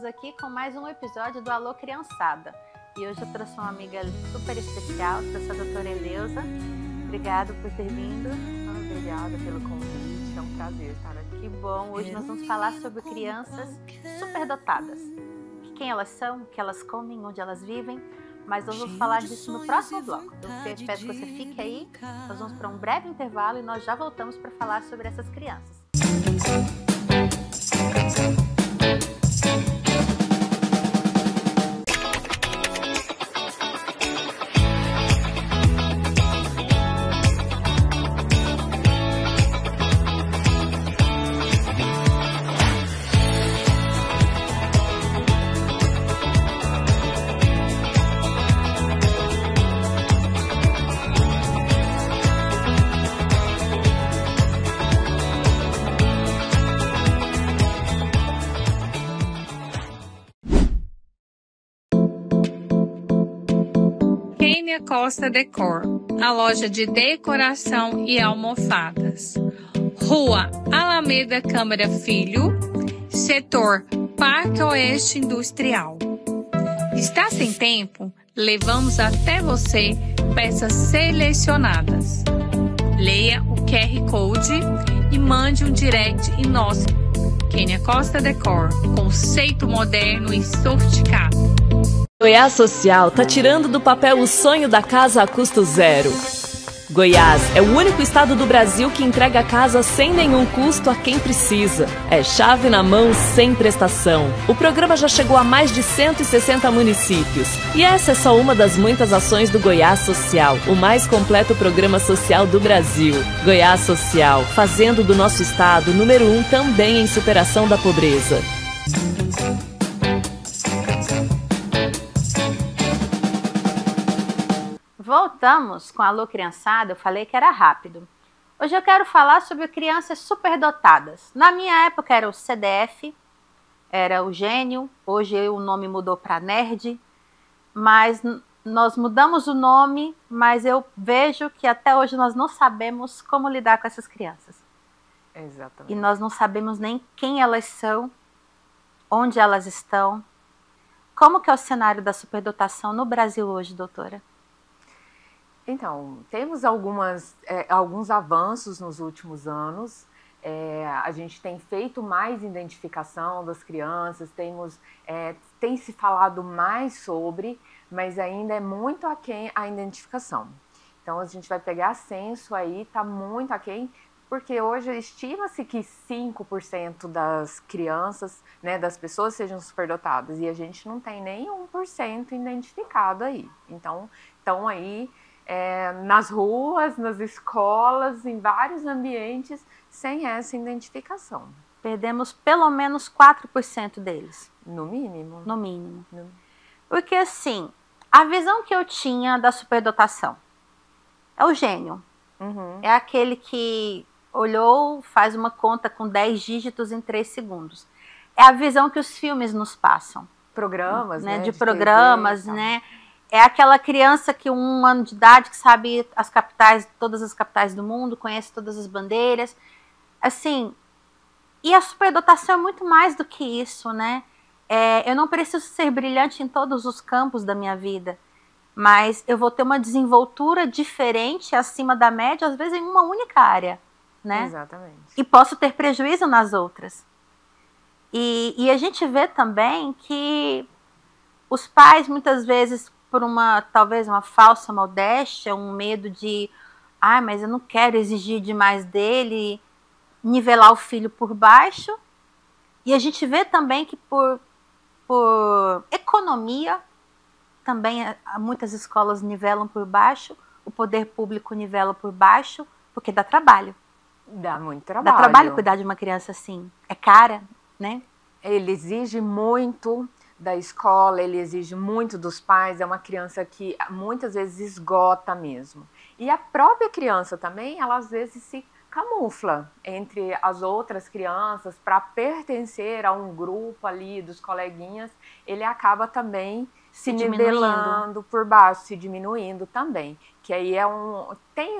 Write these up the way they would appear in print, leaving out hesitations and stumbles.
Estamos aqui com mais um episódio do Alô Criançada. E hoje eu trouxe uma amiga super especial, trouxe a doutora Eleusa. Obrigada por ter vindo. Obrigada pelo convite, é um prazer estar aqui. Que bom, hoje nós vamos falar sobre crianças superdotadas. Quem elas são, o que elas comem, onde elas vivem. Mas nós vamos falar disso no próximo bloco. Eu peço que você fique aí, nós vamos para um breve intervalo e nós já voltamos para falar sobre essas crianças. Kênia Costa Decor, a loja de decoração e almofadas. Rua Alameda Câmara Filho, setor Parque Oeste Industrial. Está sem tempo? Levamos até você peças selecionadas. Leia o QR Code e mande um direct em nosso Kênia Costa Decor, conceito moderno e sofisticado. Goiás Social tá tirando do papel o sonho da casa a custo zero. Goiás é o único estado do Brasil que entrega a casa sem nenhum custo a quem precisa. É chave na mão, sem prestação. O programa já chegou a mais de 160 municípios. E essa é só uma das muitas ações do Goiás Social, o mais completo programa social do Brasil. Goiás Social, fazendo do nosso estado o número 1 também em superação da pobreza. Voltamos com a Alô Criançada, eu falei que era rápido. Hoje eu quero falar sobre crianças superdotadas. Na minha época era o CDF, era o Gênio, hoje o nome mudou para Nerd, mas nós mudamos o nome, mas eu vejo que até hoje nós não sabemos como lidar com essas crianças. Exatamente. E nós não sabemos nem quem elas são, onde elas estão. Como que é o cenário da superdotação no Brasil hoje, doutora? Então, temos alguns avanços nos últimos anos. A gente tem feito mais identificação das crianças, tem se falado mais sobre, mas ainda é muito aquém a identificação. Então, a gente vai pegar censo aí, está muito aquém, porque hoje estima-se que 5% das crianças, né, das pessoas sejam superdotadas, e a gente não tem nem 1% identificado aí. Então, estão aí nas ruas, nas escolas, em vários ambientes, sem essa identificação. Perdemos pelo menos 4% deles. No mínimo. No mínimo. Porque assim, a visão que eu tinha da superdotação é o gênio. Uhum. É aquele que olhou, faz uma conta com 10 dígitos em 3 segundos. É a visão que os filmes nos passam. Programas, né? De programas, TV, né? É aquela criança que 1 ano de idade que sabe as capitais, todas as capitais do mundo, conhece todas as bandeiras. Assim, e a superdotação é muito mais do que isso, né? Eu não preciso ser brilhante em todos os campos da minha vida, mas eu vou ter uma desenvoltura diferente, acima da média, às vezes em uma única área, né? Exatamente. E posso ter prejuízo nas outras. E a gente vê também que os pais, muitas vezes, por talvez uma falsa modéstia, um medo de, mas eu não quero exigir demais dele, nivelar o filho por baixo. E a gente vê também que por economia, também muitas escolas nivelam por baixo, o poder público nivela por baixo, porque dá trabalho. Dá muito trabalho. Dá trabalho cuidar de uma criança assim. É cara, né? Ele exige muito da escola, ele exige muito dos pais, é uma criança que muitas vezes esgota mesmo. E a própria criança também, ela às vezes se camufla entre as outras crianças para pertencer a um grupo ali dos coleguinhas, ele acaba também se nivelando por baixo, se diminuindo também. Que aí tem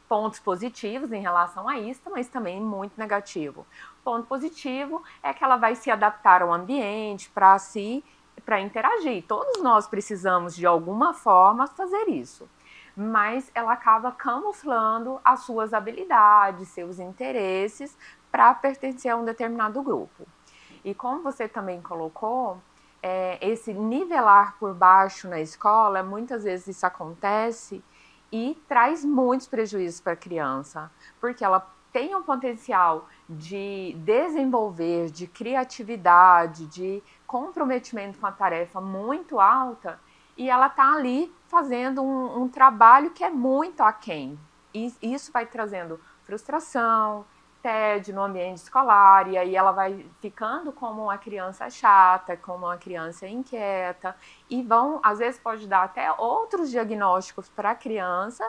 pontos positivos em relação a isso, mas também muito negativo. ponto positivo é que ela vai se adaptar ao ambiente para interagir. Todos nós precisamos, de alguma forma, fazer isso. Mas ela acaba camuflando as suas habilidades, seus interesses, para pertencer a um determinado grupo. E como você também colocou, esse nivelar por baixo na escola, muitas vezes isso acontece e traz muitos prejuízos para a criança, porque ela tem um potencial de desenvolver, de criatividade, de comprometimento com a tarefa muito alta, e ela está ali fazendo um trabalho que é muito aquém. E isso vai trazendo frustração, tédio no ambiente escolar, e aí ela vai ficando como uma criança chata, como uma criança inquieta, e às vezes pode dar até outros diagnósticos para a criança,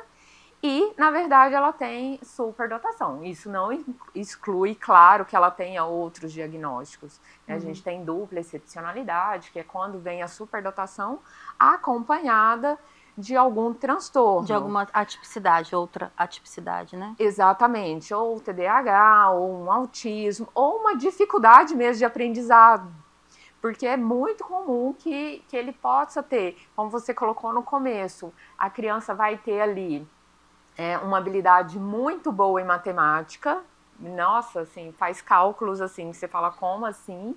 e, na verdade, ela tem superdotação. Isso não exclui, claro, que ela tenha outros diagnósticos. A gente tem dupla excepcionalidade, que é quando vem a superdotação acompanhada de algum transtorno. De alguma atipicidade, outra atipicidade, né? Exatamente, ou TDAH, ou um autismo, ou uma dificuldade mesmo de aprendizado. Porque é muito comum que ele possa ter, como você colocou no começo, a criança vai ter ali uma habilidade muito boa em matemática, nossa, assim, faz cálculos assim, você fala como assim,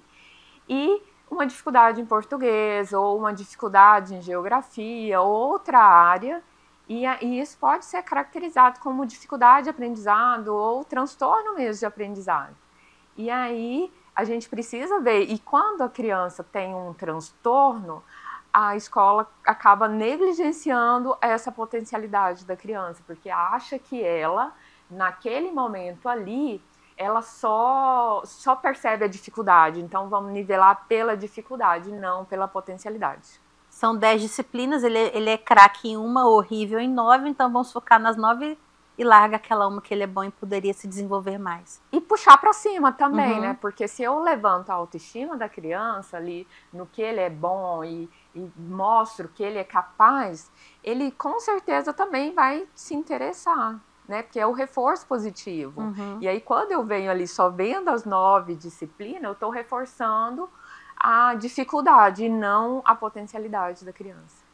e uma dificuldade em português, ou uma dificuldade em geografia, ou outra área, e isso pode ser caracterizado como dificuldade de aprendizado, ou transtorno mesmo de aprendizado. E aí a gente precisa ver, e quando a criança tem um transtorno, a escola acaba negligenciando essa potencialidade da criança, porque acha que ela, naquele momento ali, ela só percebe a dificuldade. Então, vamos nivelar pela dificuldade, não pela potencialidade. São 10 disciplinas, ele é craque em uma, horrível em 9, então vamos focar nas 9 e larga aquela uma que ele é bom e poderia se desenvolver mais. E puxar para cima também, né? Porque se eu levanto a autoestima da criança ali, no que ele é bom e mostro que ele é capaz, ele com certeza também vai se interessar, né? Porque é o reforço positivo. E aí quando eu venho ali só vendo as 9 disciplinas, eu estou reforçando a dificuldade e não a potencialidade da criança.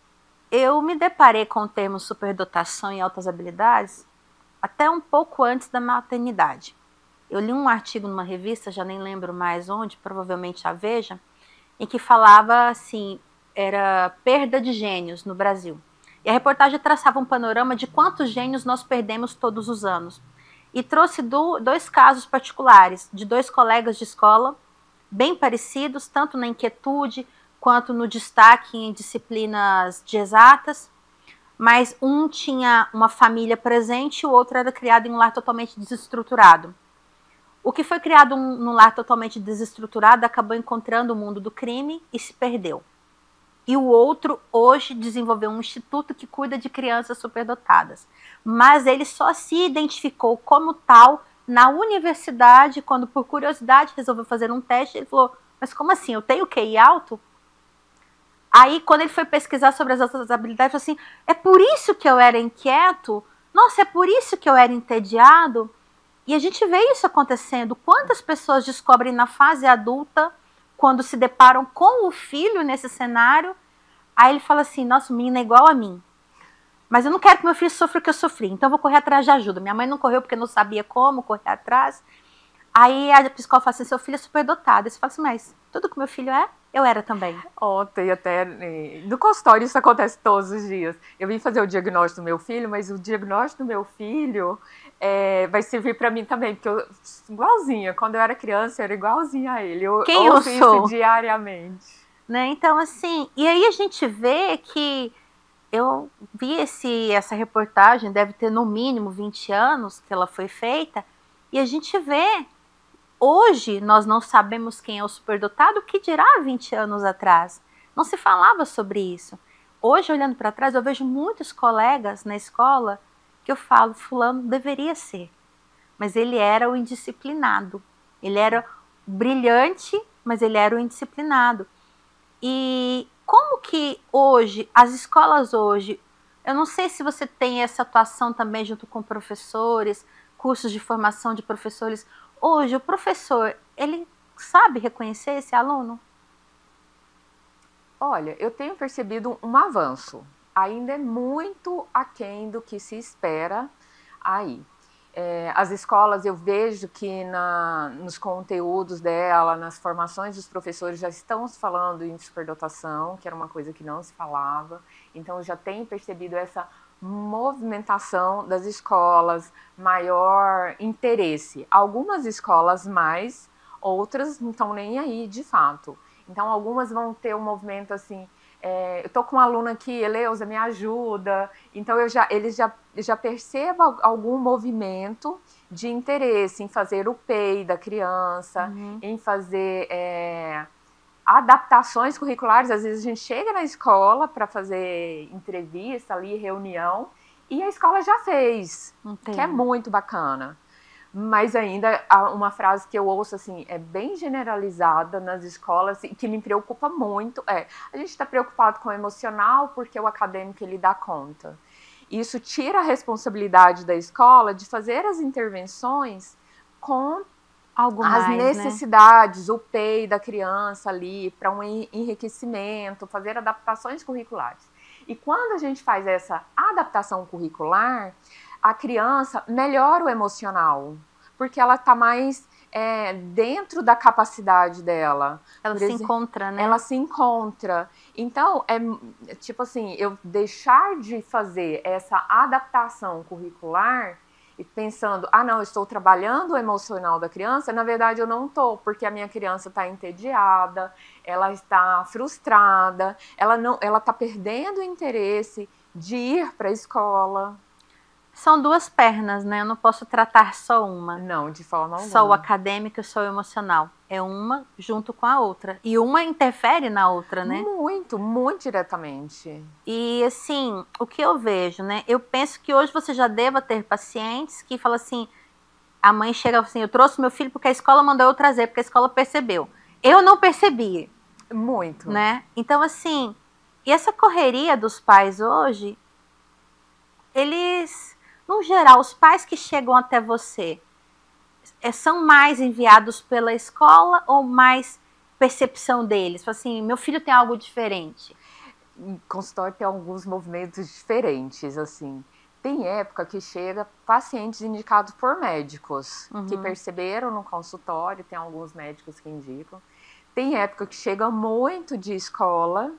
Eu me deparei com o termo superdotação e altas habilidades até um pouco antes da maternidade. Eu li um artigo numa revista, já nem lembro mais onde, provavelmente a Veja, em que falava assim, era perda de gênios no Brasil. E a reportagem traçava um panorama de quantos gênios nós perdemos todos os anos. E trouxe 2 casos particulares, de 2 colegas de escola, bem parecidos, tanto na inquietude quanto no destaque em disciplinas de exatas, mas um tinha uma família presente e o outro era criado em um lar totalmente desestruturado. O que foi criado num lar totalmente desestruturado acabou encontrando o mundo do crime e se perdeu. E o outro hoje desenvolveu um instituto que cuida de crianças superdotadas. Mas ele só se identificou como tal na universidade, quando por curiosidade resolveu fazer um teste. Ele falou, mas como assim, eu tenho QI alto? Aí, quando ele foi pesquisar sobre as outras habilidades, ele falou assim, é por isso que eu era inquieto? Nossa, é por isso que eu era entediado? E a gente vê isso acontecendo. Quantas pessoas descobrem na fase adulta, quando se deparam com o filho nesse cenário, aí ele fala assim, nossa, o menino é igual a mim. Mas eu não quero que meu filho sofra o que eu sofri, então eu vou correr atrás de ajuda. Minha mãe não correu porque não sabia como correr atrás. Aí a psicóloga fala assim, seu filho é superdotado. Aí você fala assim, mas tudo que meu filho é, eu era também. Ontem até, no consultório isso acontece todos os dias. Eu vim fazer o diagnóstico do meu filho, mas o diagnóstico do meu filho vai servir para mim também, porque eu, igualzinha, quando eu era criança, eu era igualzinha a ele. Quem eu sou? Isso diariamente. Né? Então, assim, e aí a gente vê que eu vi essa reportagem, deve ter no mínimo 20 anos que ela foi feita, e a gente vê, hoje nós não sabemos quem é o superdotado, o que dirá 20 anos atrás? Não se falava sobre isso. Hoje, olhando para trás, eu vejo muitos colegas na escola que eu falo, fulano deveria ser, mas ele era o indisciplinado. Ele era brilhante, mas ele era o indisciplinado. E como que hoje, as escolas hoje, eu não sei se você tem essa atuação também junto com professores, cursos de formação de professores, Hoje, o professor, ele sabe reconhecer esse aluno? Olha, eu tenho percebido um avanço. Ainda é muito aquém do que se espera aí. As escolas, eu vejo que nos conteúdos dela, nas formações dos professores, já estão se falando em superdotação, que era uma coisa que não se falava. Então, eu já tenho percebido essa movimentação das escolas, maior interesse. Algumas escolas mais, outras não estão nem aí, de fato. Então, algumas vão ter um movimento assim, eu tô com uma aluna aqui, Eleusa, me ajuda. Então, eles já percebam algum movimento de interesse em fazer o PEI da criança, em fazer adaptações curriculares. Às vezes a gente chega na escola para fazer entrevista ali, reunião, e a escola já fez, que é muito bacana. Mas ainda uma frase que eu ouço assim, é bem generalizada nas escolas e que me preocupa muito a gente está preocupado com o emocional porque o acadêmico ele dá conta. Isso tira a responsabilidade da escola de fazer as intervenções com as necessidades, né? O PEI da criança ali, para um enriquecimento, fazer adaptações curriculares. E quando a gente faz essa adaptação curricular, a criança melhora o emocional, porque ela está mais dentro da capacidade dela. Ela se encontra, né? Ela se encontra. Então, tipo assim, eu deixar de fazer essa adaptação curricular e pensando, não, eu estou trabalhando o emocional da criança, na verdade eu não estou, porque a minha criança está entediada, ela está frustrada, ela está perdendo o interesse de ir para a escola. São duas pernas, né? Eu não posso tratar só uma. Não, de forma alguma. Só o acadêmico e só o emocional. É uma junto com a outra. E uma interfere na outra, né? Muito, muito diretamente. E assim, o que eu vejo, né? Eu penso que hoje você já deva ter pacientes que falam assim, a mãe chega assim, eu trouxe meu filho porque a escola mandou eu trazer, porque a escola percebeu. Eu não percebi. Muito. Né? Então assim, e essa correria dos pais hoje, eles... No geral, os pais que chegam até você são mais enviados pela escola ou mais percepção deles? Assim, meu filho tem algo diferente. O consultório tem alguns movimentos diferentes, assim. Tem época que chega pacientes indicados por médicos, que perceberam no consultório, tem alguns médicos que indicam. Tem época que chega muito de escola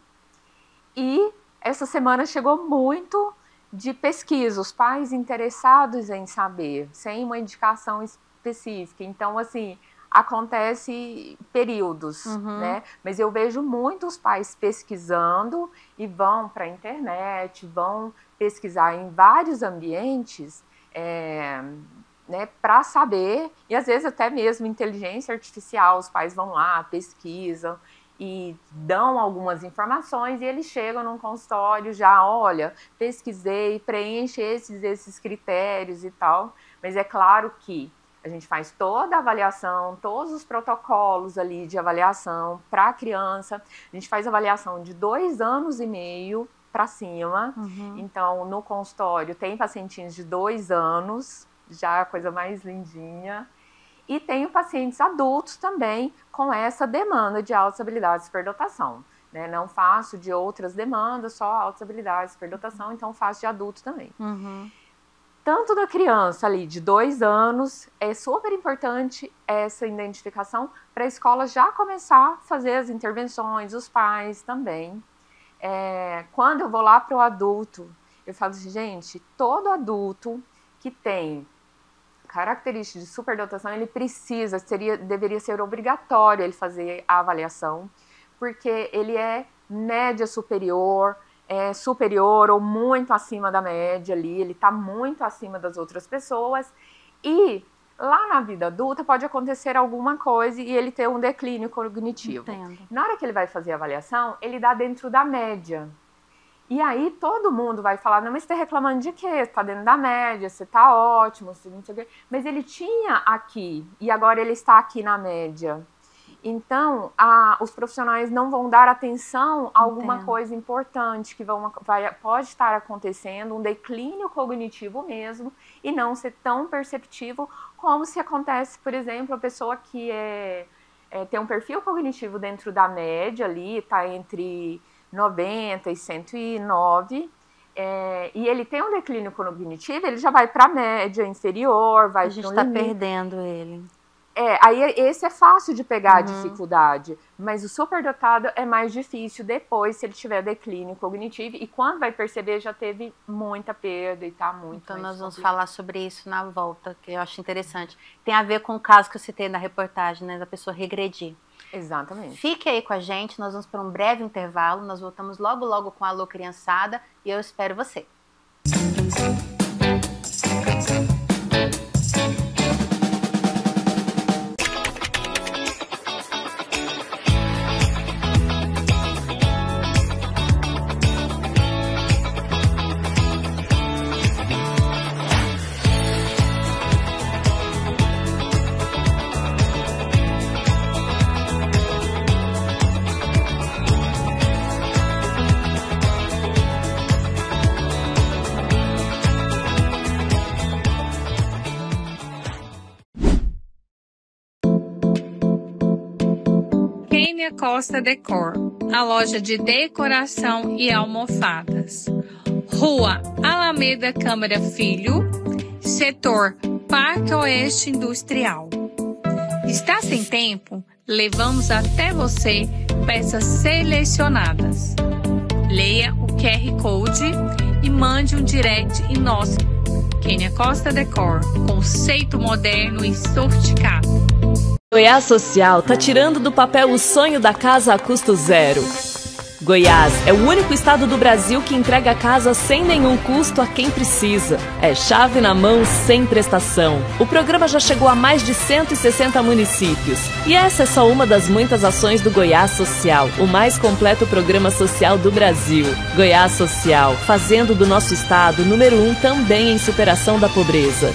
e essa semana chegou muito de pesquisa, os pais interessados em saber, sem uma indicação específica. Então, assim, acontece períodos, né? Mas eu vejo muitos pais pesquisando e vão para a internet, vão pesquisar em vários ambientes, né, para saber, e às vezes até mesmo inteligência artificial, os pais vão lá, pesquisam, e dão algumas informações e eles chegam num consultório já, olha, pesquisei, preenche esses critérios e tal, mas é claro que a gente faz toda a avaliação, todos os protocolos ali de avaliação para a criança, a gente faz avaliação de 2 anos e meio para cima, então no consultório tem pacientinhos de 2 anos, já a coisa mais lindinha. E tenho pacientes adultos também com essa demanda de autoestabilidade e superdotação. Né? Não faço de outras demandas, só autoestabilidade e superdotação, então faço de adulto também. Tanto da criança ali de 2 anos, é super importante essa identificação para a escola já começar a fazer as intervenções, os pais também. Quando eu vou lá para o adulto, eu falo assim, gente, todo adulto que tem características de superdotação, ele deveria ser obrigatório ele fazer a avaliação, porque ele é média superior, superior ou muito acima da média ali, ele está muito acima das outras pessoas, e lá na vida adulta pode acontecer alguma coisa e ele ter um declínio cognitivo. Entendo. Na hora que ele vai fazer a avaliação, ele dá dentro da média. E aí todo mundo vai falar, não, mas você está reclamando de quê? Você está dentro da média, você está ótimo, você não sei o quê. Mas ele tinha aqui, e agora ele está aqui na média. Então, os profissionais não vão dar atenção a alguma coisa importante que pode estar acontecendo, um declínio cognitivo mesmo, e não ser tão perceptivo como se acontece, por exemplo, a pessoa que tem um perfil cognitivo dentro da média ali, está entre 90 e 109, e ele tem um declínio cognitivo, ele já vai para a média inferior, vai. A gente está perdendo ele. Aí esse é fácil de pegar a dificuldade, mas o superdotado é mais difícil depois, se ele tiver declínio cognitivo, e quando vai perceber já teve muita perda e tá muito. Então nós vamos falar sobre isso na volta, que eu acho interessante. Tem a ver com o caso que eu citei na reportagem, né, da pessoa regredir. Exatamente. Fique aí com a gente, nós vamos para um breve intervalo, nós voltamos logo logo com a Alô Criançada e eu espero você. Kênia Costa Decor, a loja de decoração e almofadas. Rua Alameda Câmara Filho, setor Parque Oeste Industrial. Está sem tempo? Levamos até você peças selecionadas. Leia o QR Code e mande um direct em nosso Kênia Costa Decor, conceito moderno e sofisticado. Goiás Social tá tirando do papel o sonho da casa a custo zero. Goiás é o único estado do Brasil que entrega a casa sem nenhum custo a quem precisa. É chave na mão, sem prestação. O programa já chegou a mais de 160 municípios. E essa é só uma das muitas ações do Goiás Social, o mais completo programa social do Brasil. Goiás Social, fazendo do nosso estado número 1 também em superação da pobreza.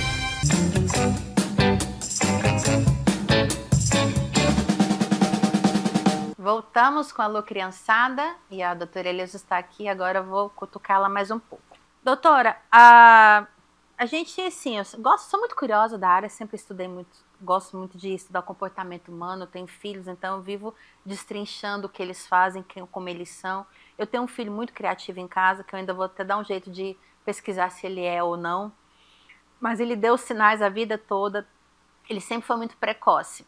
Voltamos com a Alô Criançada e a doutora Eleusa está aqui, agora eu vou cutucá-la mais um pouco. Doutora, a gente, assim, sou muito curiosa da área, sempre estudei muito, gosto muito de estudar o comportamento humano, tenho filhos, então eu vivo destrinchando o que eles fazem, como eles são. Eu tenho um filho muito criativo em casa, que eu ainda vou até dar um jeito de pesquisar se ele é ou não, mas ele deu sinais a vida toda, ele sempre foi muito precoce.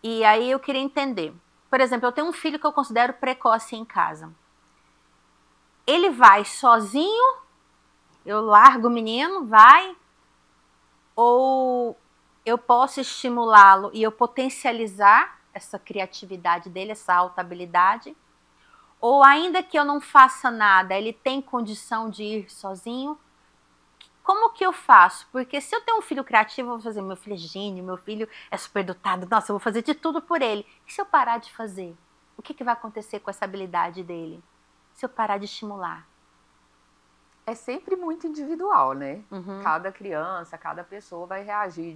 E aí eu queria entender. Por exemplo, eu tenho um filho que eu considero precoce em casa. Ele vai sozinho, eu largo o menino, vai, ou eu posso estimulá-lo e eu potencializar essa criatividade dele, essa alta habilidade, ou ainda que eu não faça nada, ele tem condição de ir sozinho. Como que eu faço? Porque se eu tenho um filho criativo, eu vou fazer, meu filho é gênio, meu filho é superdotado, nossa, eu vou fazer de tudo por ele. E se eu parar de fazer? O que vai acontecer com essa habilidade dele? Se eu parar de estimular? É sempre muito individual, né? Uhum. Cada criança, cada pessoa vai reagir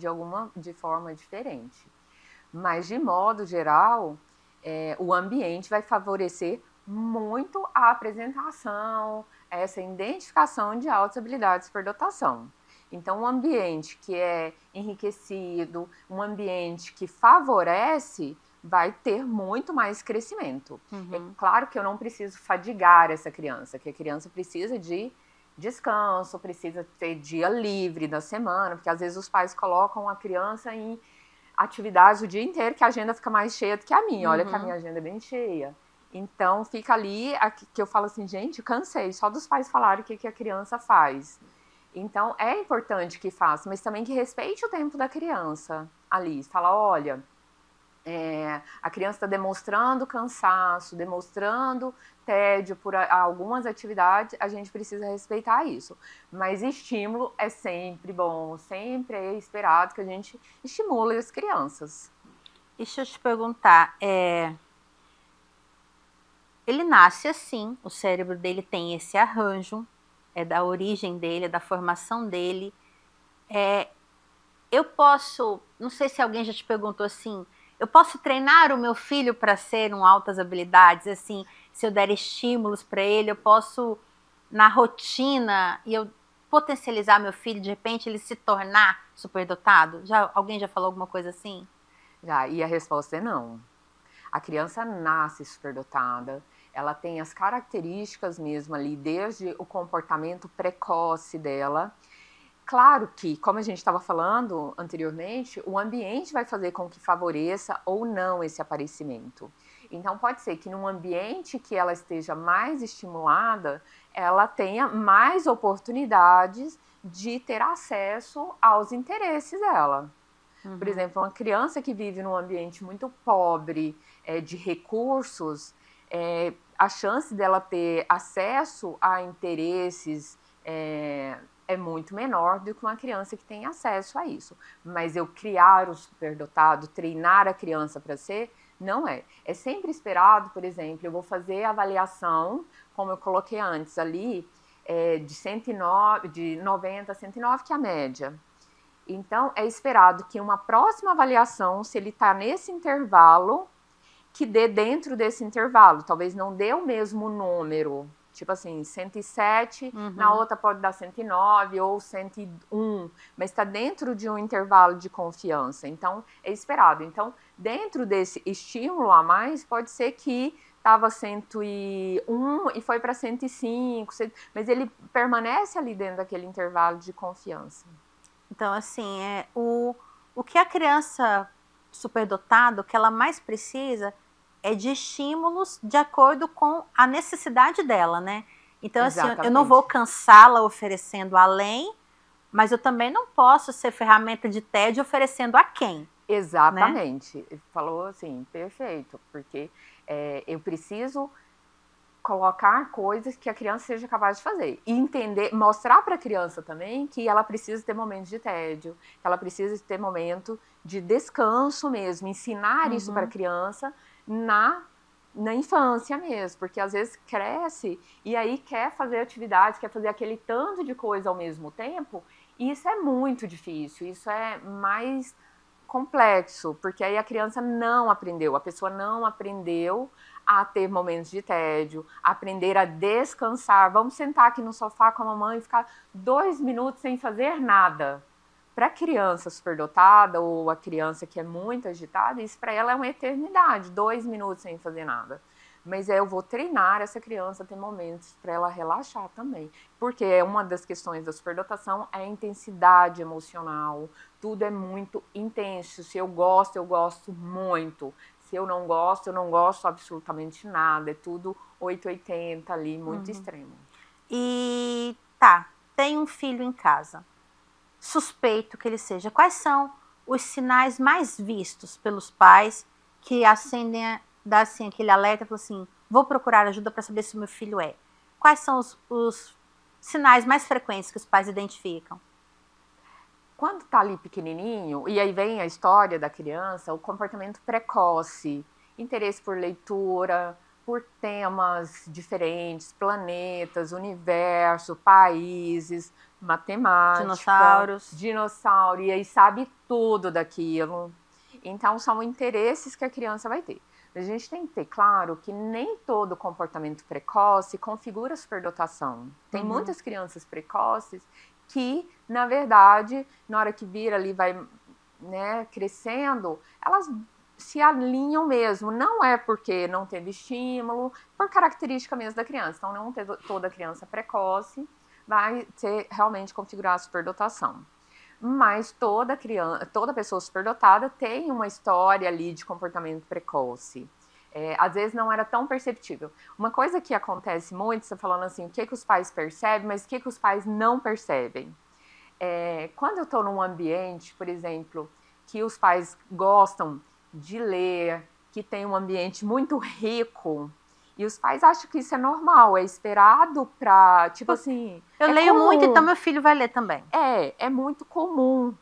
de forma diferente. Mas, de modo geral, o ambiente vai favorecer muito a apresentação, essa identificação de altas habilidades de superdotação. Então, um ambiente que é enriquecido, um ambiente que favorece, vai ter muito mais crescimento. Uhum. É claro que eu não preciso fadigar essa criança, que a criança precisa de descanso, precisa ter dia livre da semana, porque às vezes os pais colocam a criança em atividades o dia inteiro, que a agenda fica mais cheia do que a minha. Olha que a minha agenda é bem cheia. Então, fica ali que eu falo assim, gente, cansei só dos pais falarem o que a criança faz. Então, é importante que faça, mas também que respeite o tempo da criança ali. Fala, olha, a criança está demonstrando cansaço, demonstrando tédio por algumas atividades, a gente precisa respeitar isso. Mas estímulo é sempre bom, sempre é esperado que a gente estimule as crianças. Deixa eu te perguntar, ele nasce assim, o cérebro dele tem esse arranjo, é da origem dele, é da formação dele. Eu posso, não sei se alguém já te perguntou assim, Eu posso treinar o meu filho para ser um altas habilidades, assim, se eu der estímulos para ele, eu posso, na rotina, e eu potencializar meu filho, de repente ele se tornar superdotado? Alguém já falou alguma coisa assim? Já, e a resposta é não. A criança nasce superdotada, ela tem as características mesmo ali, desde o comportamento precoce dela. Claro que, como a gente estava falando anteriormente, o ambiente vai fazer com que favoreça ou não esse aparecimento. Então, pode ser que num ambiente que ela esteja mais estimulada, ela tenha mais oportunidades de ter acesso aos interesses dela. Por exemplo, uma criança que vive num ambiente muito pobre de recursos, a chance dela ter acesso a interesses é muito menor do que uma criança que tem acesso a isso. Mas eu criar o superdotado, treinar a criança para ser, não é. É sempre esperado, por exemplo, eu vou fazer a avaliação, como eu coloquei antes ali, de 90 a 109, que é a média. Então, é esperado que uma próxima avaliação, se ele está nesse intervalo, que dê dentro desse intervalo. Talvez não dê o mesmo número, tipo assim, 107, na outra pode dar 109 ou 101, mas está dentro de um intervalo de confiança. Então, é esperado. Então, dentro desse estímulo a mais, pode ser que estava 101 e foi para 105, mas ele permanece ali dentro daquele intervalo de confiança. Então, assim, o que a criança superdotada, o que ela mais precisa é de estímulos de acordo com a necessidade dela, né? Então, Exatamente. assim, eu não vou cansá-la oferecendo além, mas eu também não posso ser ferramenta de tédio oferecendo a quem. Exatamente. Né? Falou assim, perfeito, porque eu preciso colocar coisas que a criança seja capaz de fazer. E entender, mostrar para a criança também que ela precisa ter momentos de tédio, que ela precisa ter momento de descanso mesmo, ensinar isso para a criança na infância mesmo, porque às vezes cresce e aí quer fazer atividades, quer fazer aquele tanto de coisa ao mesmo tempo, e isso é muito difícil, isso é mais complexo, porque aí a criança não aprendeu, a pessoa não aprendeu a ter momentos de tédio, aprender a descansar. Vamos sentar aqui no sofá com a mamãe e ficar 2 minutos sem fazer nada. Para a criança superdotada ou a criança que é muito agitada, isso para ela é uma eternidade, 2 minutos sem fazer nada. Mas eu vou treinar essa criança a ter momentos para ela relaxar também. Porque uma das questões da superdotação é a intensidade emocional. Tudo é muito intenso. Se eu gosto muito. Se eu não gosto absolutamente nada. É tudo 880 ali, muito extremo. E tem um filho em casa. Suspeito que ele seja. Quais são os sinais mais vistos pelos pais que dá assim aquele alerta e fala assim, vou procurar ajuda para saber se o meu filho é? Quais são os sinais mais frequentes que os pais identificam? Quando tá ali pequenininho, e aí vem a história da criança, o comportamento precoce, interesse por leitura, por temas diferentes, planetas, universo, países, matemática, dinossauro, e aí sabe tudo daquilo. Então, são interesses que a criança vai ter. A gente tem que ter claro que nem todo comportamento precoce configura superdotação. Tem muitas crianças precoces que, na verdade, na hora que vira ali, vai crescendo, elas se alinham mesmo. Não é porque não teve estímulo, por característica mesmo da criança. Então, não toda criança precoce vai realmente configurar a superdotação. Mas toda pessoa superdotada tem uma história ali de comportamento precoce. Às vezes não era tão perceptível. Uma coisa que acontece muito, você falando assim, o que os pais percebem, mas o que os pais não percebem. Quando eu estou num ambiente, por exemplo, que os pais gostam de ler, que tem um ambiente muito rico, e os pais acham que isso é normal, é esperado pra, tipo assim... Eu leio comum. Muito, então meu filho vai ler também. É muito comum.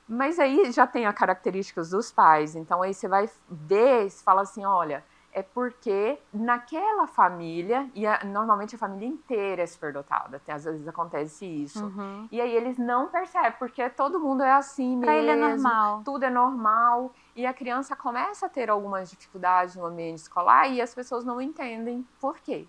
Mas aí já tem as características dos pais, então aí você vai ver, você fala assim, olha, é porque naquela família, e normalmente a família inteira é superdotada, até às vezes acontece isso. E aí eles não percebem, porque todo mundo é assim Pra mesmo, ele é normal. tudo é normal, e a criança começa a ter algumas dificuldades no ambiente escolar e as pessoas não entendem por quê.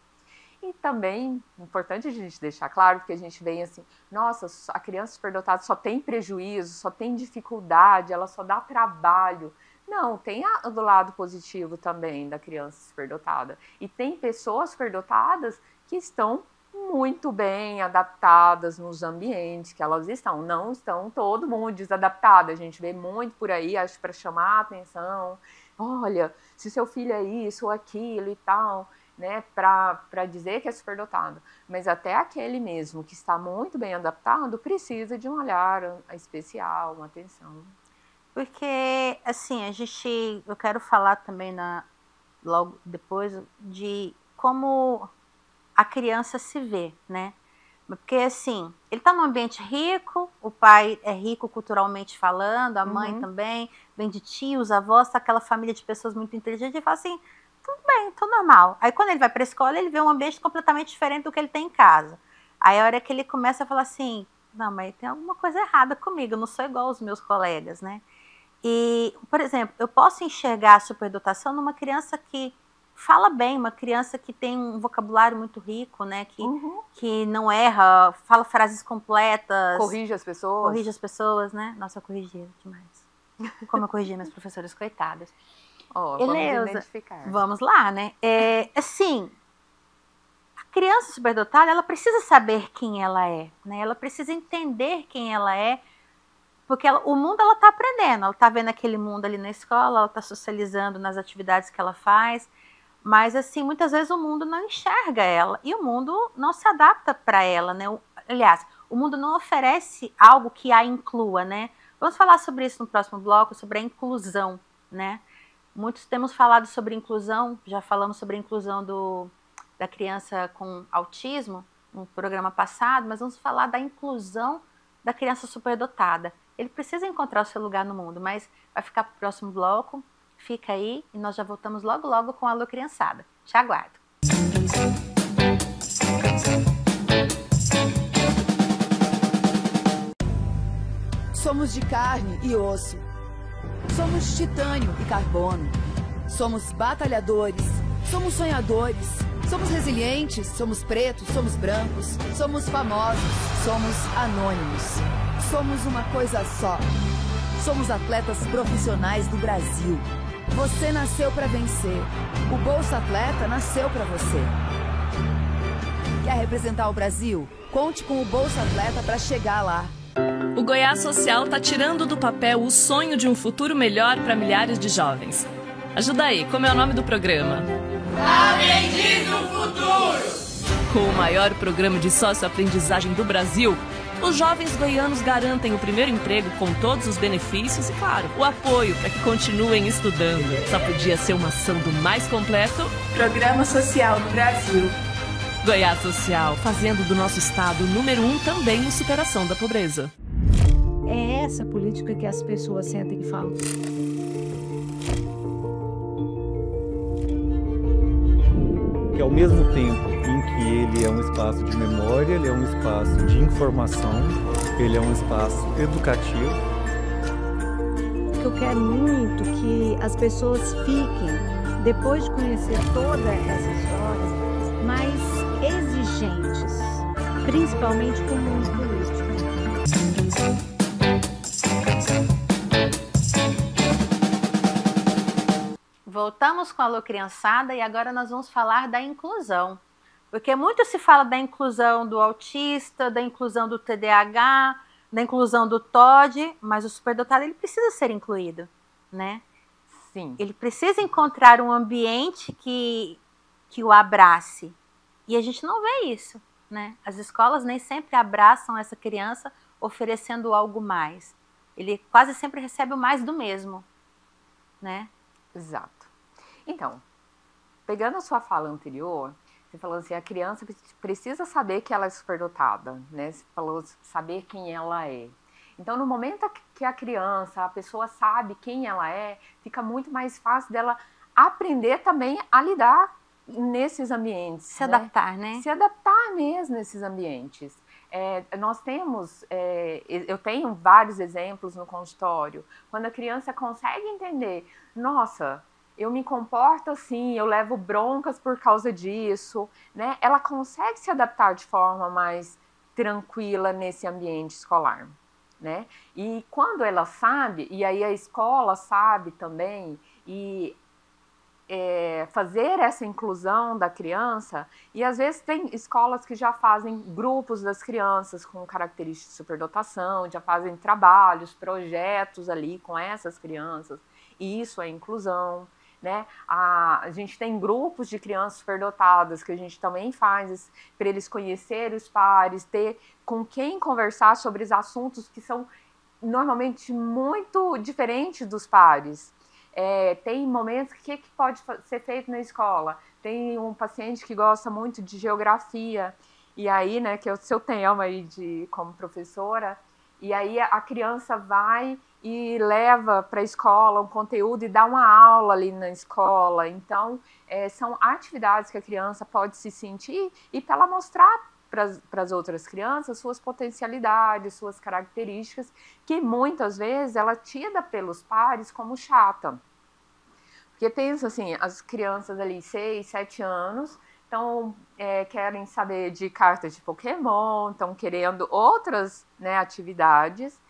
E também, importante a gente deixar claro, porque a gente vem assim, nossa, a criança superdotada só tem prejuízo, só tem dificuldade, ela só dá trabalho. Não, tem do lado positivo também da criança superdotada. E tem pessoas superdotadas que estão muito bem adaptadas nos ambientes que elas estão. Não estão todo mundo desadaptado. A gente vê muito por aí, acho, para chamar a atenção. Olha, se seu filho é isso ou aquilo e tal, né, para dizer que é superdotado. Mas até aquele mesmo que está muito bem adaptado precisa de um olhar especial, uma atenção. Porque, assim, eu quero falar também logo depois de como a criança se vê, né? Porque, assim, ele está num ambiente rico, o pai é rico culturalmente falando, a mãe também, vem de tios, avós, tá aquela família de pessoas muito inteligentes, e fala assim, tudo bem, tudo normal. Aí quando ele vai para a escola, ele vê um ambiente completamente diferente do que ele tem em casa. Aí a hora que ele começa a falar assim, não, mas tem alguma coisa errada comigo, eu não sou igual aos meus colegas, né? E, por exemplo, eu posso enxergar a superdotação numa criança que fala bem, uma criança que tem um vocabulário muito rico, né? Que não erra, fala frases completas. Corrige as pessoas. Né? Nossa, eu corrigi demais. Como eu corrigi minhas professoras, coitadas. Vamos identificar. Vamos lá, né? Assim, a criança superdotada, ela precisa saber quem ela é, né? Ela precisa entender quem ela é, porque o mundo ela está aprendendo, ela está vendo aquele mundo ali na escola, ela está socializando nas atividades que ela faz, mas assim, muitas vezes o mundo não enxerga ela e o mundo não se adapta para ela, né? Aliás, o mundo não oferece algo que a inclua, né? Vamos falar sobre isso no próximo bloco, sobre a inclusão, né? Muitos temos falado sobre inclusão, já falamos sobre a inclusão da criança com autismo no programa passado, mas vamos falar da inclusão da criança superdotada. Ele precisa encontrar o seu lugar no mundo, mas vai ficar para o próximo bloco. Fica aí e nós já voltamos logo, logo com a Alô Criançada. Te aguardo. Somos de carne e osso. Somos titânio e carbono. Somos batalhadores. Somos sonhadores. Somos resilientes. Somos pretos. Somos brancos. Somos famosos. Somos anônimos. Somos uma coisa só. Somos atletas profissionais do Brasil. Você nasceu para vencer. O Bolsa Atleta nasceu para você. Quer representar o Brasil? Conte com o Bolsa Atleta para chegar lá. O Goiás Social está tirando do papel o sonho de um futuro melhor para milhares de jovens. Ajuda aí, como é o nome do programa? Aprendiz do Futuro! Com o maior programa de socioaprendizagem do Brasil, os jovens goianos garantem o primeiro emprego com todos os benefícios e, claro, o apoio para que continuem estudando. Só podia ser uma ação do mais completo Programa Social no Brasil. Goiás Social, fazendo do nosso estado o número 1 também em superação da pobreza. É essa política que as pessoas sentem e falam. Que ao mesmo tempo em que ele é um espaço de memória, ele é um espaço de informação, ele é um espaço educativo. Eu quero muito que as pessoas fiquem, depois de conhecer toda essa história, mais exigentes, principalmente com o mundo político. Voltamos com a Alô Criançada e agora nós vamos falar da inclusão. Porque muito se fala da inclusão do autista, da inclusão do TDAH, da inclusão do TOD, mas o superdotado ele precisa ser incluído, né? Sim. Ele precisa encontrar um ambiente que o abrace. E a gente não vê isso, né? As escolas nem sempre abraçam essa criança oferecendo algo mais. Ele quase sempre recebe o mais do mesmo, né? Exato. Então, pegando a sua fala anterior, você falou assim, a criança precisa saber que ela é superdotada, né? Você falou saber quem ela é. Então, no momento que a criança, a pessoa sabe quem ela é, fica muito mais fácil dela aprender também a lidar nesses ambientes. Se adaptar, né? Se adaptar mesmo nesses ambientes. Nós temos, eu tenho vários exemplos no consultório, quando a criança consegue entender, nossa, eu me comporto assim, eu levo broncas por causa disso, né? Ela consegue se adaptar de forma mais tranquila nesse ambiente escolar, né? E quando ela sabe, e aí a escola sabe também, e fazer essa inclusão da criança, e às vezes tem escolas que já fazem grupos das crianças com características de superdotação, já fazem trabalhos, projetos ali com essas crianças, e isso é inclusão, né? A gente tem grupos de crianças superdotadas que a gente também faz para eles conhecerem os pares, ter com quem conversar sobre os assuntos que são normalmente muito diferentes dos pares. Tem momentos que pode ser feito na escola. Tem um paciente que gosta muito de geografia, e aí, né, que é o seu tema aí como professora, e aí a criança vai e leva para a escola um conteúdo e dá uma aula ali na escola. Então, são atividades que a criança pode se sentir e para ela mostrar para as outras crianças suas potencialidades, suas características, que muitas vezes ela é tida pelos pares como chata. Porque pensa assim, as crianças ali, 6, 7 anos, então querem saber de cartas de Pokémon, estão querendo outras, né, atividades,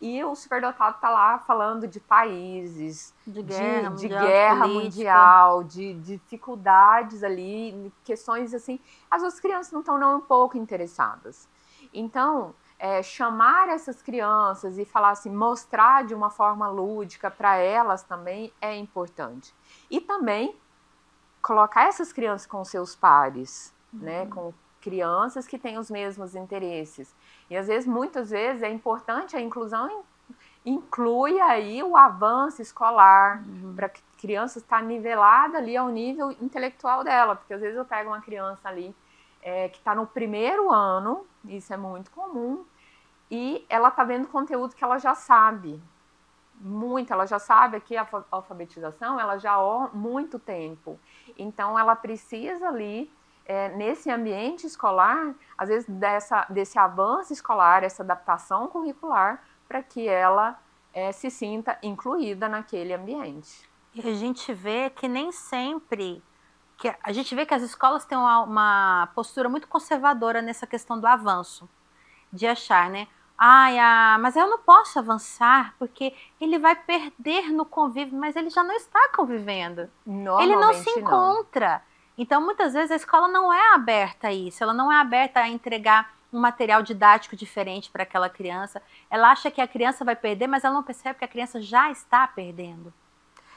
e o superdotado está lá falando de países, de guerra mundial, de dificuldades ali, questões assim, as outras crianças não estão nem um pouco interessadas. Então, chamar essas crianças e falar assim, mostrar de uma forma lúdica para elas também é importante. E também colocar essas crianças com seus pares, né, com crianças que têm os mesmos interesses. E às vezes, muitas vezes, é importante a inclusão, inclui aí o avanço escolar, para que a criança estar nivelada ali ao nível intelectual dela, porque às vezes eu pego uma criança ali que está no primeiro ano, isso é muito comum, e ela está vendo conteúdo que ela já sabe, ela já sabe aqui a alfabetização, ela já há muito tempo, então ela precisa ali, nesse ambiente escolar, às vezes desse avanço escolar, essa adaptação curricular, para que ela se sinta incluída naquele ambiente. E a gente vê que nem sempre, a gente vê que as escolas têm uma postura muito conservadora nessa questão do avanço, de achar, né? Mas eu não posso avançar porque ele vai perder no convívio, mas ele já não está convivendo. Ele não se encontra. Então, muitas vezes, a escola não é aberta a isso, ela não é aberta a entregar um material didático diferente para aquela criança. Ela acha que a criança vai perder, mas ela não percebe que a criança já está perdendo.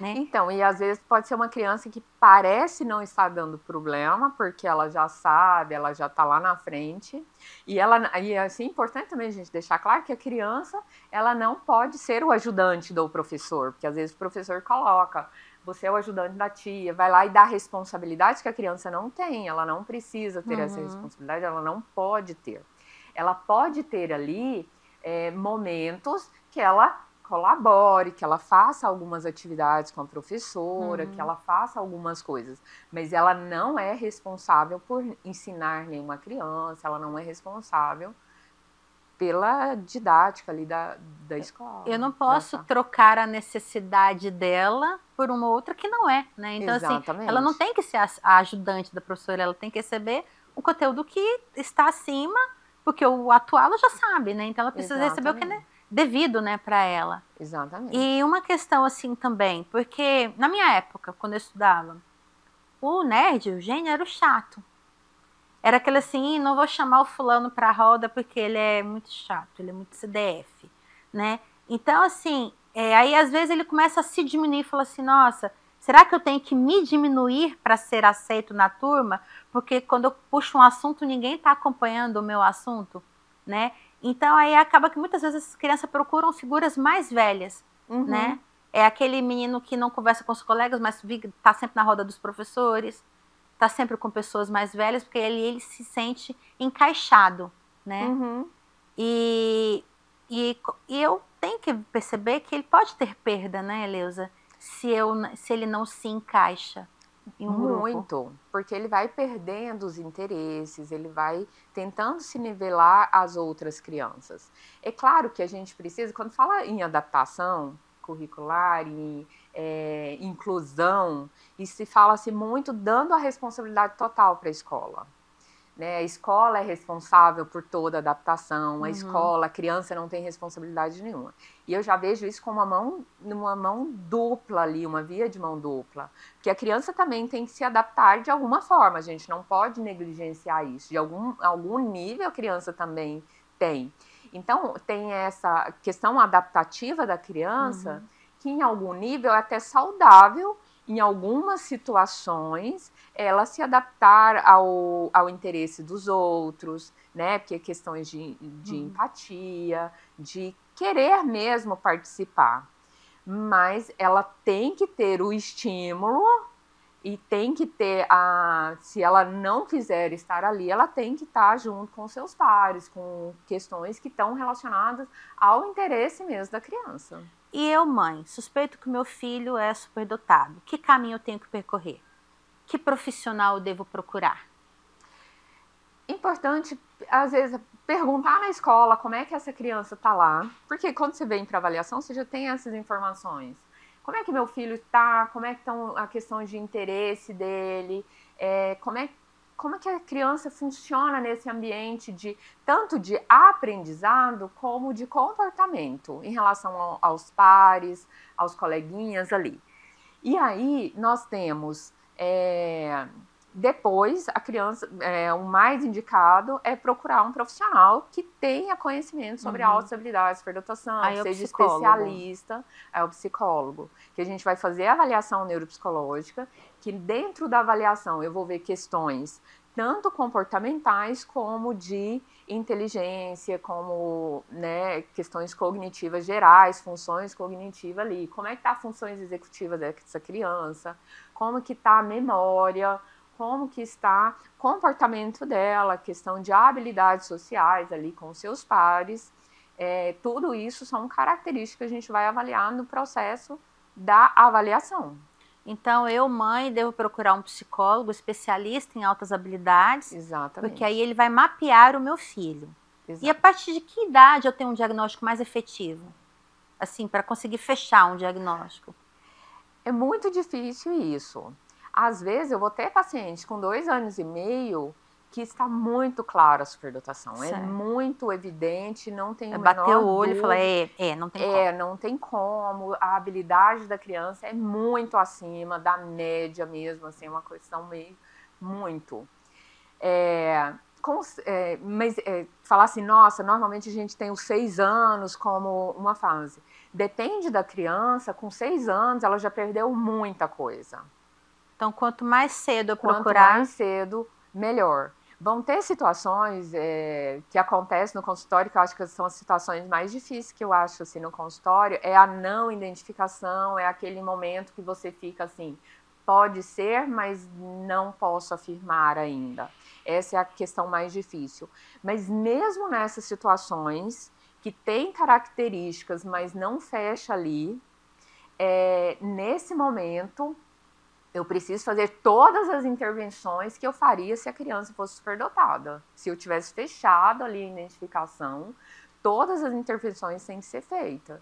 Né? Então, e às vezes pode ser uma criança que parece não estar dando problema, porque ela já sabe, ela já está lá na frente, e assim, é importante também a gente deixar claro que a criança, ela não pode ser o ajudante do professor, porque às vezes o professor coloca, você é o ajudante da tia, vai lá e dá responsabilidades que a criança não tem, ela não precisa ter essa responsabilidade, ela não pode ter. Ela pode ter ali momentos que ela colabore, que ela faça algumas atividades com a professora, que ela faça algumas coisas, mas ela não é responsável por ensinar nenhuma criança, ela não é responsável pela didática ali da escola. Eu não posso trocar a necessidade dela por uma outra que não é, né? Então, exatamente. Assim, ela não tem que ser a ajudante da professora, ela tem que receber o conteúdo que está acima, porque o atual ela já sabe, né? Então ela precisa receber o que é devido, né, para ela. Exatamente. E uma questão assim também, porque na minha época, quando eu estudava, o nerd, o gênio era o chato. Era aquele assim, não vou chamar o fulano pra roda porque ele é muito chato, ele é muito CDF, né? Então, assim, aí às vezes ele começa a se diminuir e fala assim, nossa, será que eu tenho que me diminuir para ser aceito na turma? Porque quando eu puxo um assunto, ninguém está acompanhando o meu assunto, né? Então, aí acaba que muitas vezes as crianças procuram figuras mais velhas, né? É aquele menino que não conversa com os colegas, mas está sempre na roda dos professores, está sempre com pessoas mais velhas, porque ele se sente encaixado, né? E eu tenho que perceber que ele pode ter perda, né, Eleusa? se ele não se encaixa em um grupo? Muito, porque ele vai perdendo os interesses, ele vai tentando se nivelar às outras crianças. É claro que a gente precisa, quando fala em adaptação curricular e inclusão, e se fala-se muito dando a responsabilidade total para a escola. Né? A escola é responsável por toda a adaptação, a criança não tem responsabilidade nenhuma. E eu já vejo isso como uma mão dupla ali, uma via de mão dupla. Porque a criança também tem que se adaptar de alguma forma, a gente não pode negligenciar isso. De algum nível a criança também tem. Então, tem essa questão adaptativa da criança, que em algum nível é até saudável, em algumas situações, ela se adaptar ao interesse dos outros, né? Porque questões de empatia, de querer mesmo participar. Mas ela tem que ter o estímulo e tem que ter se ela não quiser estar ali, ela tem que estar junto com seus pares, com questões que estão relacionadas ao interesse mesmo da criança. E eu, mãe, suspeito que o meu filho é superdotado. Que caminho eu tenho que percorrer? Que profissional eu devo procurar? Importante, às vezes, perguntar na escola como é que essa criança está lá. Porque quando você vem para avaliação, você já tem essas informações. Como é que meu filho está? Como é que estão a questão de interesse dele? Como é que a criança funciona nesse ambiente tanto de aprendizado como de comportamento em relação aos pares, aos coleguinhas ali. E aí nós temos, depois a criança, o mais indicado é procurar um profissional que tenha conhecimento sobre altas habilidades, superdotação, que seja especialista, é o psicólogo, que a gente vai fazer a avaliação neuropsicológica, que dentro da avaliação eu vou ver questões tanto comportamentais como de inteligência, como, né, questões cognitivas gerais, funções cognitivas ali. Como é que tá as funções executivas dessa criança, como que tá a memória, como que está o comportamento dela, questão de habilidades sociais ali com seus pares. Tudo isso são características que a gente vai avaliar no processo da avaliação. Então, eu, mãe, devo procurar um psicólogo especialista em altas habilidades. Exatamente. Porque aí ele vai mapear o meu filho. Exato. E a partir de que idade eu tenho um diagnóstico mais efetivo? Assim, para conseguir fechar um diagnóstico. É muito difícil isso. Às vezes, eu vou ter paciente com 2 anos e meio que está muito clara a superdotação. Certo. É muito evidente, não tem o menor bater o olho e falar, não tem como. Não tem como. A habilidade da criança é muito acima da média mesmo, assim, é uma questão meio, muito. Mas falar assim, nossa, normalmente a gente tem os 6 anos como uma fase. Depende da criança, com 6 anos ela já perdeu muita coisa. Então, quanto mais cedo eu procurar... Quanto mais cedo, melhor. Vão ter situações que acontecem no consultório, que eu acho que são as situações mais difíceis que eu acho assim, no consultório, é a não identificação, é aquele momento que você fica assim, pode ser, mas não posso afirmar ainda. Essa é a questão mais difícil. Mas mesmo nessas situações que tem características, mas não fecha ali, nesse momento... eu preciso fazer todas as intervenções que eu faria se a criança fosse superdotada. Se eu tivesse fechado ali a identificação, todas as intervenções têm que ser feitas.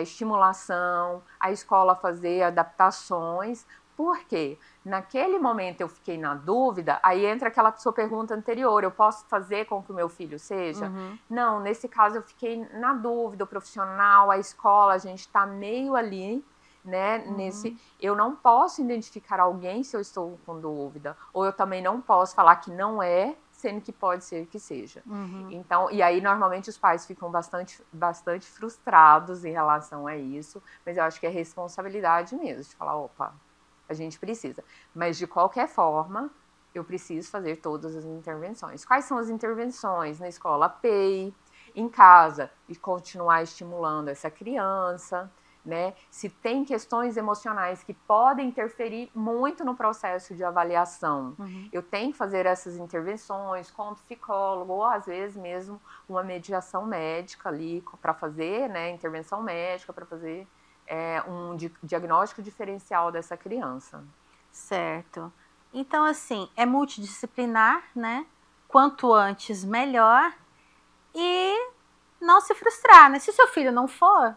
Estimulação, a escola fazer adaptações, porque naquele momento eu fiquei na dúvida, aí entra aquela sua pergunta anterior, eu posso fazer com que o meu filho seja? Não, nesse caso eu fiquei na dúvida, o profissional, a escola, a gente está meio ali, né, eu não posso identificar alguém se eu estou com dúvida, ou eu também não posso falar que não é, sendo que pode ser que seja. Então, e aí normalmente os pais ficam bastante frustrados em relação a isso, mas eu acho que é responsabilidade mesmo, de falar, opa, a gente precisa. Mas de qualquer forma, eu preciso fazer todas as intervenções. Quais são as intervenções? Na escola, PEI, em casa, e continuar estimulando essa criança, né? Se tem questões emocionais que podem interferir muito no processo de avaliação, eu tenho que fazer essas intervenções com o psicólogo, ou às vezes mesmo uma mediação médica ali para fazer, né, intervenção médica para fazer um diagnóstico diferencial dessa criança. Certo. Então, assim, é multidisciplinar, né? Quanto antes, melhor. E não se frustrar, né? Se seu filho não for,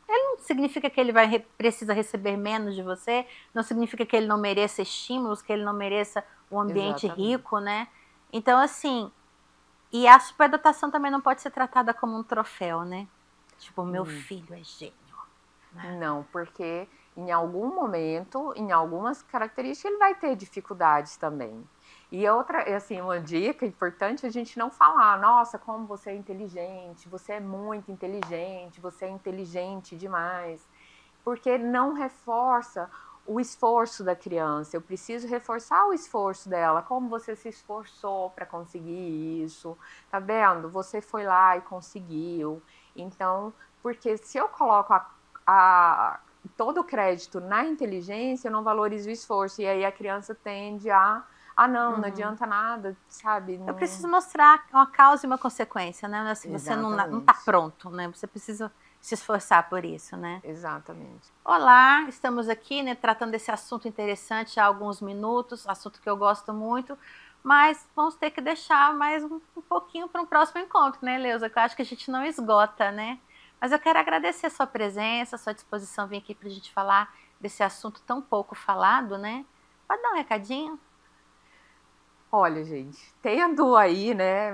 ele não significa que ele precisa receber menos de você, não significa que ele não mereça estímulos, que ele não mereça um ambiente rico, né? Então, assim, e a superdotação também não pode ser tratada como um troféu, né? Tipo, meu filho é gênio. Né? Não, porque em algum momento, em algumas características, ele vai ter dificuldades também. E outra, assim, uma dica importante é a gente não falar, nossa, como você é inteligente, você é muito inteligente, você é inteligente demais, porque não reforça o esforço da criança. Eu preciso reforçar o esforço dela, como você se esforçou para conseguir isso, tá vendo? Você foi lá e conseguiu. Então, porque se eu coloco todo o crédito na inteligência, eu não valorizo o esforço, e aí a criança tende não adianta nada, sabe? Não... Eu preciso mostrar uma causa e uma consequência, né? Assim, você não tá pronto, né? Você precisa se esforçar por isso, né? Exatamente. Olá, estamos aqui, né, tratando desse assunto interessante há alguns minutos, assunto que eu gosto muito, mas vamos ter que deixar mais um pouquinho para um próximo encontro, né, Leusa? Que eu acho que a gente não esgota, né? Mas eu quero agradecer a sua presença, a sua disposição, vir aqui para a gente falar desse assunto tão pouco falado, né? Pode dar um recadinho? Olha, gente, tendo aí, né,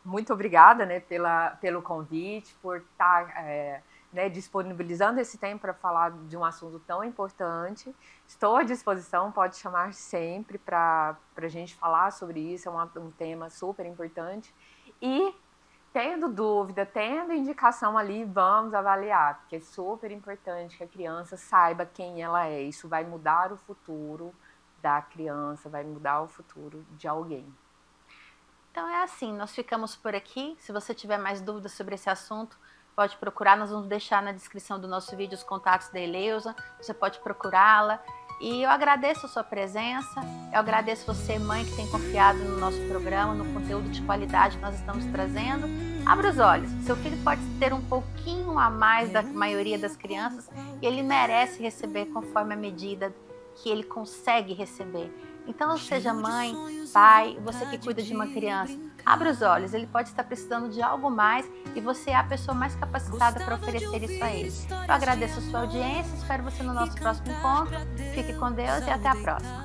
muito obrigada, né, pelo convite, por estar disponibilizando esse tempo para falar de um assunto tão importante. Estou à disposição, pode chamar sempre para a gente falar sobre isso, é um tema super importante. E tendo dúvida, tendo indicação ali, vamos avaliar, porque é super importante que a criança saiba quem ela é. Isso vai mudar o futuro da criança, vai mudar o futuro de alguém. Então é assim, nós ficamos por aqui. Se você tiver mais dúvidas sobre esse assunto, pode procurar, nós vamos deixar na descrição do nosso vídeo os contatos da Eleusa, você pode procurá-la. E eu agradeço a sua presença, eu agradeço você, mãe, que tem confiado no nosso programa, no conteúdo de qualidade que nós estamos trazendo. Abra os olhos, seu filho pode ter um pouquinho a mais da maioria das crianças e ele merece receber conforme a medida que ele consegue receber. Então, seja mãe, pai, você que cuida de uma criança, abra os olhos, ele pode estar precisando de algo mais e você é a pessoa mais capacitada para oferecer isso a ele. Eu agradeço a sua audiência, espero você no nosso próximo encontro. Fique com Deus e até a próxima.